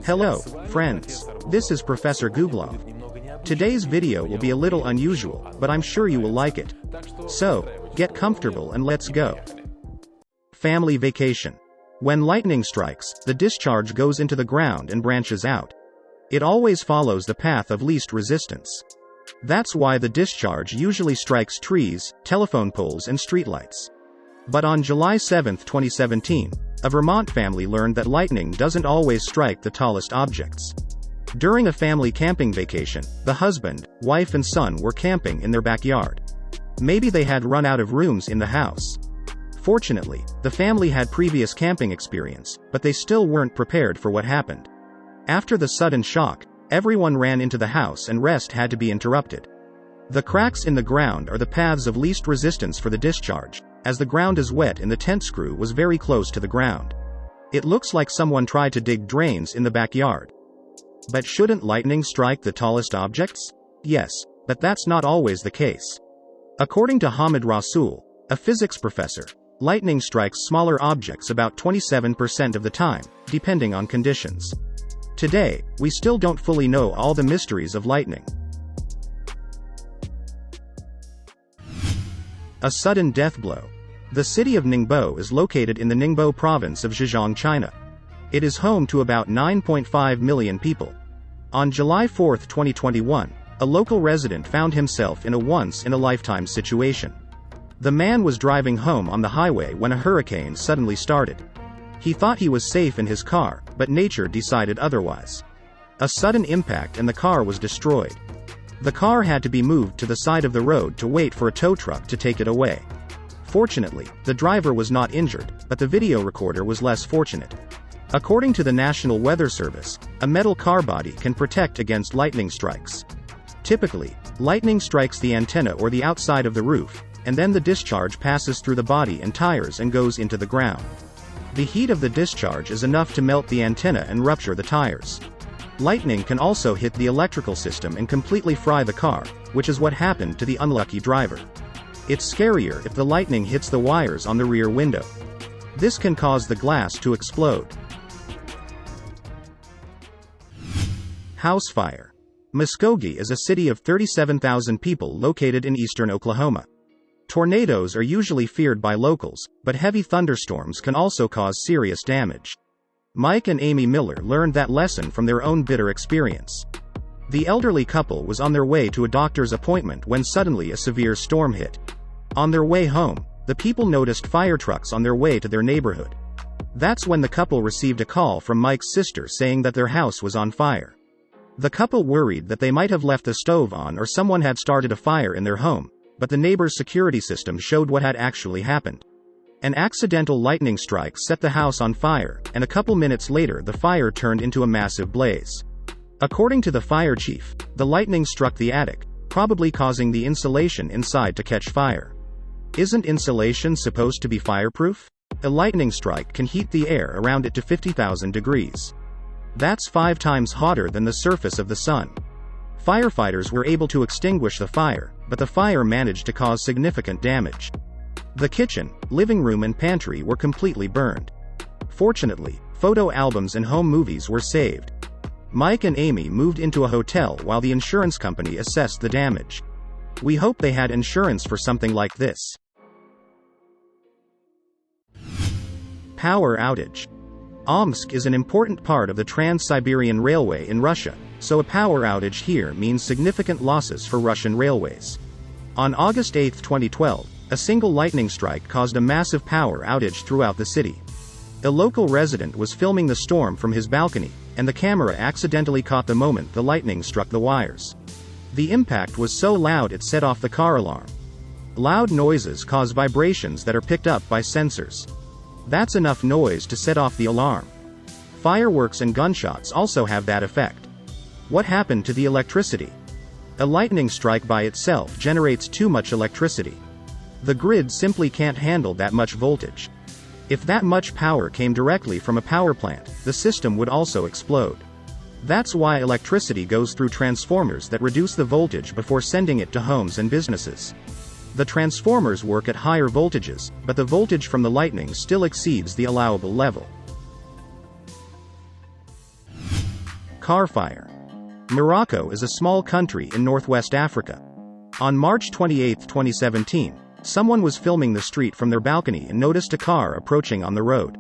Hello, friends. This is Professor Googlov. Today's video will be a little unusual, but I'm sure you will like it. So, get comfortable and let's go. Family vacation. When lightning strikes, the discharge goes into the ground and branches out. It always follows the path of least resistance. That's why the discharge usually strikes trees, telephone poles and streetlights. But on July 7, 2017, a Vermont family learned that lightning doesn't always strike the tallest objects. During a family camping vacation, the husband, wife and son were camping in their backyard. Maybe they had run out of rooms in the house. Fortunately, the family had previous camping experience, but they still weren't prepared for what happened. After the sudden shock, everyone ran into the house and rest had to be interrupted. The cracks in the ground are the paths of least resistance for the discharge, as the ground is wet and the tent screw was very close to the ground. It looks like someone tried to dig drains in the backyard. But shouldn't lightning strike the tallest objects? Yes, but that's not always the case. According to Hamid Rasul, a physics professor, lightning strikes smaller objects about 27% of the time, depending on conditions. Today, we still don't fully know all the mysteries of lightning. A sudden death blow. The city of Ningbo is located in the Ningbo province of Zhejiang, China. It is home to about 9.5 million people. On July 4, 2021, a local resident found himself in a once-in-a-lifetime situation. The man was driving home on the highway when a hurricane suddenly started. He thought he was safe in his car, but nature decided otherwise. A sudden impact and the car was destroyed. The car had to be moved to the side of the road to wait for a tow truck to take it away. Fortunately, the driver was not injured, but the video recorder was less fortunate. According to the National Weather Service, a metal car body can protect against lightning strikes. Typically, lightning strikes the antenna or the outside of the roof, and then the discharge passes through the body and tires and goes into the ground. The heat of the discharge is enough to melt the antenna and rupture the tires. Lightning can also hit the electrical system and completely fry the car, which is what happened to the unlucky driver. It's scarier if the lightning hits the wires on the rear window. This can cause the glass to explode. House fire. Muskogee is a city of 37,000 people located in eastern Oklahoma. Tornadoes are usually feared by locals, but heavy thunderstorms can also cause serious damage. Mike and Amy Miller learned that lesson from their own bitter experience. The elderly couple was on their way to a doctor's appointment when suddenly a severe storm hit. On their way home, the people noticed fire trucks on their way to their neighborhood. That's when the couple received a call from Mike's sister saying that their house was on fire. The couple worried that they might have left the stove on or someone had started a fire in their home, but the neighbor's security system showed what had actually happened. An accidental lightning strike set the house on fire, and a couple minutes later the fire turned into a massive blaze. According to the fire chief, the lightning struck the attic, probably causing the insulation inside to catch fire. Isn't insulation supposed to be fireproof? A lightning strike can heat the air around it to 50,000 degrees. That's 5 times hotter than the surface of the sun. Firefighters were able to extinguish the fire, but the fire managed to cause significant damage. The kitchen, living room and pantry were completely burned. Fortunately, photo albums and home movies were saved. Mike and Amy moved into a hotel while the insurance company assessed the damage. We hope they had insurance for something like this. Power outage. Omsk is an important part of the Trans-Siberian Railway in Russia, so a power outage here means significant losses for Russian railways. On August 8, 2012, a single lightning strike caused a massive power outage throughout the city. A local resident was filming the storm from his balcony, and the camera accidentally caught the moment the lightning struck the wires. The impact was so loud it set off the car alarm. Loud noises cause vibrations that are picked up by sensors. That's enough noise to set off the alarm. Fireworks and gunshots also have that effect. What happened to the electricity? A lightning strike by itself generates too much electricity. The grid simply can't handle that much voltage. If that much power came directly from a power plant, the system would also explode. That's why electricity goes through transformers that reduce the voltage before sending it to homes and businesses. The transformers work at higher voltages, but the voltage from the lightning still exceeds the allowable level. Car fire. Morocco is a small country in northwest Africa. On March 28, 2017, someone was filming the street from their balcony and noticed a car approaching on the road.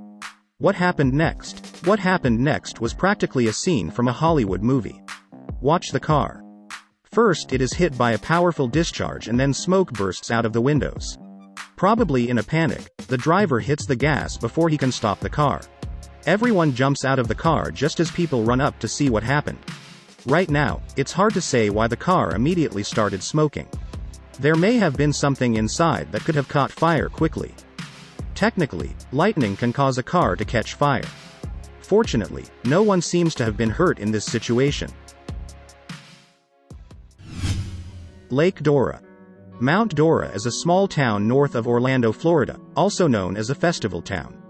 What happened next? What happened next was practically a scene from a Hollywood movie. Watch the car. First, it is hit by a powerful discharge and then smoke bursts out of the windows. Probably in a panic, the driver hits the gas before he can stop the car. Everyone jumps out of the car just as people run up to see what happened. Right now, it's hard to say why the car immediately started smoking. There may have been something inside that could have caught fire quickly. Technically, lightning can cause a car to catch fire. Fortunately, no one seems to have been hurt in this situation. Lake Dora. Mount Dora is a small town north of Orlando, Florida, also known as a festival town.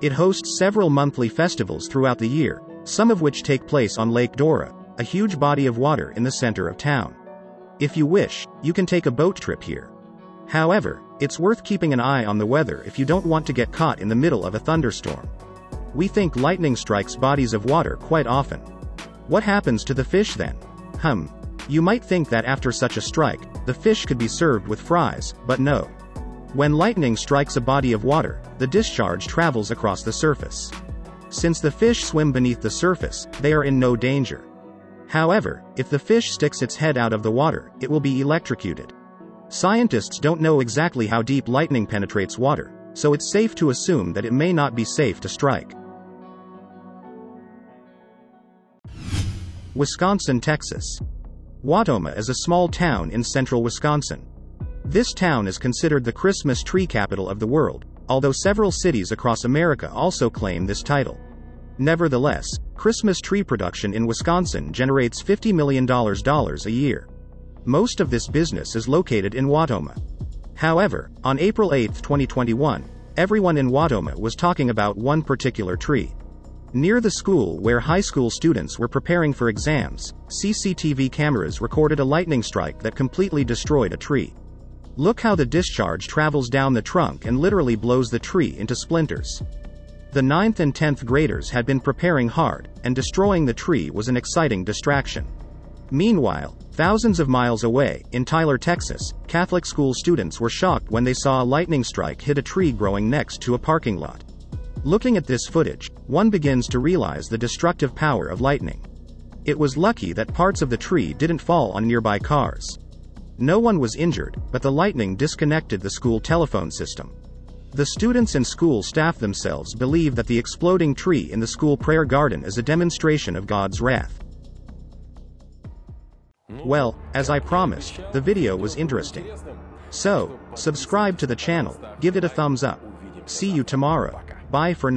It hosts several monthly festivals throughout the year, some of which take place on Lake Dora, a huge body of water in the center of town. If you wish, you can take a boat trip here. However, it's worth keeping an eye on the weather if you don't want to get caught in the middle of a thunderstorm. We think lightning strikes bodies of water quite often. What happens to the fish then? You might think that after such a strike, the fish could be served with fries, but no. When lightning strikes a body of water, the discharge travels across the surface. Since the fish swim beneath the surface, they are in no danger. However, if the fish sticks its head out of the water, it will be electrocuted. Scientists don't know exactly how deep lightning penetrates water, so it's safe to assume that it may not be safe to strike. Wisconsin, Texas. Wautoma is a small town in central Wisconsin. This town is considered the Christmas tree capital of the world, although several cities across America also claim this title. Nevertheless, Christmas tree production in Wisconsin generates $50 million a year. Most of this business is located in Wautoma. However, on April 8, 2021, everyone in Wautoma was talking about one particular tree. Near the school where high school students were preparing for exams, CCTV cameras recorded a lightning strike that completely destroyed a tree. Look how the discharge travels down the trunk and literally blows the tree into splinters. The 9th and 10th graders had been preparing hard, and destroying the tree was an exciting distraction. Meanwhile, thousands of miles away, in Tyler, Texas, Catholic school students were shocked when they saw a lightning strike hit a tree growing next to a parking lot. Looking at this footage, one begins to realize the destructive power of lightning. It was lucky that parts of the tree didn't fall on nearby cars. No one was injured, but the lightning disconnected the school telephone system. The students and school staff themselves believe that the exploding tree in the school prayer garden is a demonstration of God's wrath. Well, as I promised, the video was interesting. So, subscribe to the channel, give it a thumbs up. See you tomorrow. Bye for now.